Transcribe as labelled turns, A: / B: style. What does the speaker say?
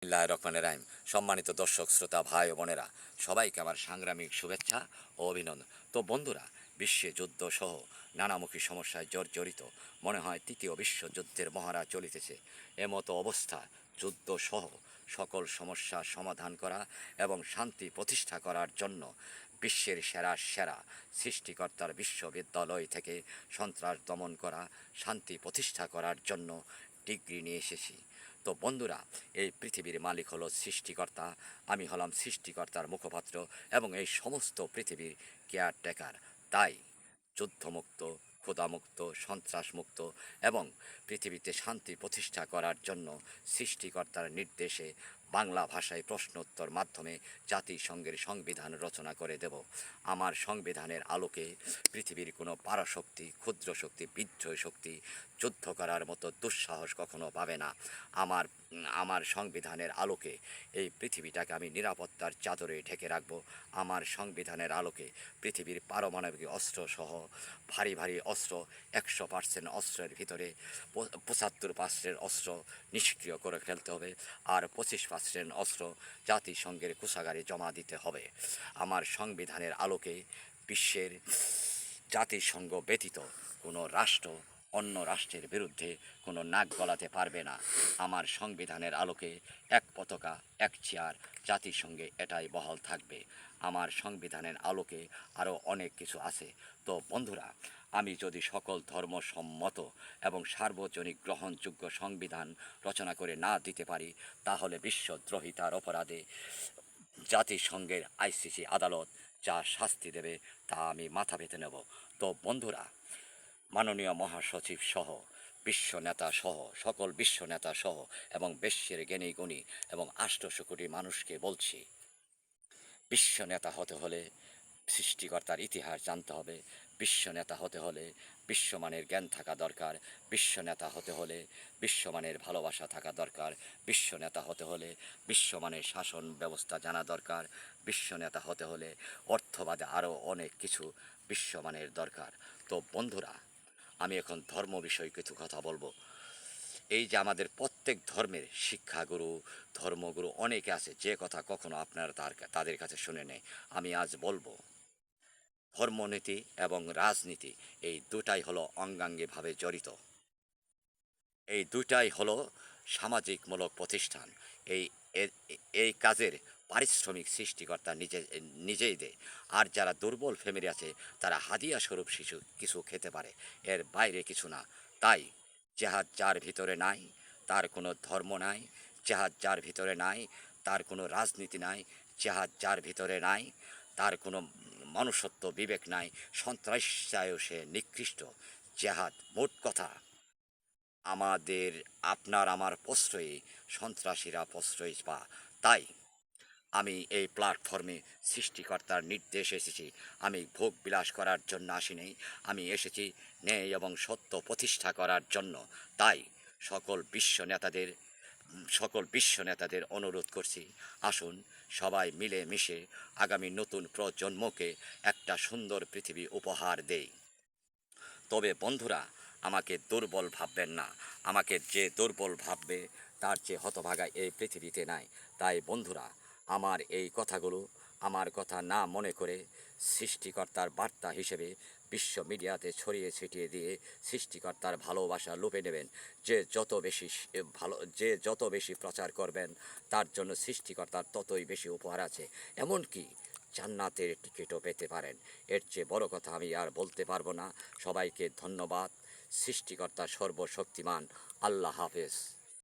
A: বিসমিল্লাহির রহমানির রহিম। সম্মানিত দর্শক শ্রোতা ভাই ও বোনেরা, সবাইকে আমার সাংগ্রামিক শুভেচ্ছা ও অভিনন্দন। তো বন্ধুরা, বিশ্বে যুদ্ধ সহ নানামুখী সমস্যায় জর্জরিত মনে হয় তৃতীয় বিশ্বযুদ্ধের মহড়া চলিতেছে। এমতো অবস্থা যুদ্ধ সহ সকল সমস্যা সমাধান করা এবং শান্তি প্রতিষ্ঠা করার জন্য বিশ্বের সেরা সেরা সৃষ্টিকর্তার বিশ্ববিদ্যালয় থেকে সন্ত্রাস দমন করা, শান্তি প্রতিষ্ঠা করার জন্য ডিগ্রি নিয়ে এসেছি। তো বন্ধুরা, এই পৃথিবীর মালিক হলো সৃষ্টিকর্তা, আমি হলাম সৃষ্টিকর্তার মুখপাত্র এবং এই সমস্ত পৃথিবীর কেয়ারটেকার। তাই যুদ্ধমুক্ত, ক্ষুধামুক্ত, সন্ত্রাসমুক্ত এবং পৃথিবীতে শান্তি প্রতিষ্ঠা করার জন্য সৃষ্টিকর্তার নির্দেশে বাংলা ভাষায় প্রশ্নোত্তর মাধ্যমে জাতিসংঘের সংবিধান রচনা করে দেব। আমার সংবিধানের আলোকে পৃথিবীর কোনো পারাশক্তি, ক্ষুদ্র শক্তি, বিদ্রোহী শক্তি যুদ্ধ করার মতো দুঃসাহস কখনো পাবে না। আমার আমার সংবিধানের আলোকে এই পৃথিবীটাকে আমি নিরাপত্তার চাদরে ঢেকে রাখব। আমার সংবিধানের আলোকে পৃথিবীর পারমাণবিক অস্ত্র সহ ভারী ভারী অস্ত্র 100% অস্ত্রের ভিতরে 75% অস্ত্র নিষ্ক্রিয় করে ফেলতে হবে, আর 25% অস্ত্র জাতিসংঘের কোষাগারে জমা দিতে হবে। আমার সংবিধানের আলোকে বিশ্বের জাতিসংঘ ব্যতীত কোনো রাষ্ট্র অন্য রাষ্ট্রের বিরুদ্ধে কোনো নাক গলাতে পারবে না। আমার সংবিধানের আলোকে এক পতাকা, এক চেয়ার, জাতিসংঘে এটাই বহাল থাকবে। আমার সংবিধানের আলোকে আরও অনেক কিছু আছে। তো বন্ধুরা, আমি যদি সকল ধর্মসম্মত এবং সার্বজনীন গ্রহণযোগ্য সংবিধান রচনা করে না দিতে পারি, তাহলে বিশ্বদ্রোহিতার অপরাধে জাতিসংঘের আইসিসি আদালত যা শাস্তি দেবে তা আমি মাথা পেতে নেব। তো বন্ধুরা, মাননীয় মহাসচিব সহ বিশ্ব নেতা সহ সকল বিশ্ব নেতা সহ এবং বিশ্বের জ্ঞানী গুণী এবং 800 কোটি মানুষকে বলছি, বিশ্ব নেতা হতে হলে সৃষ্টিকর্তার ইতিহাস জানতে হবে। বিশ্ব নেতা হতে হলে বিশ্বমানের জ্ঞান থাকা দরকার। বিশ্ব নেতা হতে হলে বিশ্বমানের ভালোবাসা থাকা দরকার। বিশ্ব নেতা হতে হলে বিশ্বমানের শাসন ব্যবস্থা জানা দরকার। বিশ্ব নেতা হতে হলে অর্থবাদে আরও অনেক কিছু বিশ্বমানের দরকার। তো বন্ধুরা, আমি এখন ধর্ম বিষয়ে কিছু কথা বলবো। এই যে আমাদের প্রত্যেক ধর্মের শিক্ষাগুরু, ধর্মগুরু অনেকে আছে, যে কথা কখনো আপনারা তাদের কাছে শুনে নেই। আমি আজ বলবো, ধর্মনীতি এবং রাজনীতি এই দুটাই হলো অঙ্গাঙ্গিভাবে জড়িত। এই দুটাই হলো সামাজিকমূলক প্রতিষ্ঠান। এই এই কাজের পারিশ্রমিক সৃষ্টিকর্তা নিজেই দেয়। আর যারা দুর্বল ফ্যামিলি আছে তারা হাদিয়া স্বরূপ কিছু খেতে পারে, এর বাইরে কিছু না। তাই জেহাদ যার ভিতরে নাই তার কোনো ধর্ম নাই, জেহাদ যার ভিতরে নাই তার কোনো রাজনীতি নাই, জেহাদ যার ভিতরে নাই তার কোনো মনুষ্যত্ব বিবেক নাই, সন্ত্রাসীও সে নিকৃষ্ট। জেহাদ মোট কথা আমাদের আপনার আমার প্রশ্রয়ে সন্ত্রাসীরা প্রশ্রয় পা। তাই আমি এই প্ল্যাটফর্মে সৃষ্টিকর্তার নির্দেশ এসেছি। আমি ভোগ বিলাস করার জন্য আসিনি, আমি এসেছি ন্যায় এবং সত্য প্রতিষ্ঠা করার জন্য। তাই সকল বিশ্ব নেতাদের অনুরোধ করছি, আসুন সবাই মিলে মিশে আগামী নতুন প্রজন্মকে একটা সুন্দর পৃথিবী উপহার দেই। তবে বন্ধুরা, আমাকে দুর্বল ভাববেন না। আমাকে যে দুর্বল ভাববে তার চেয়ে হতভাগা এই পৃথিবীতে নাই। তাই বন্ধুরা, আমার এই কথাগুলো আমার কথা না মনে করে সৃষ্টিকর্তার বার্তা হিসেবে বিশ্ব মিডিয়াতে ছড়িয়ে ছিটিয়ে দিয়ে সৃষ্টিকর্তার ভালোবাসা লুপে নেবেন। যে যত বেশি প্রচার করবেন তার জন্য সৃষ্টিকর্তার ততই বেশি উপহার আছে। এমনকি জান্নাতের টিকিটও পেতে পারেন। এর চেয়ে বড় কথা আমি আর বলতে পারবো না। সবাইকে ধন্যবাদ। সৃষ্টিকর্তা সর্বশক্তিমান। আল্লাহ হাফেজ।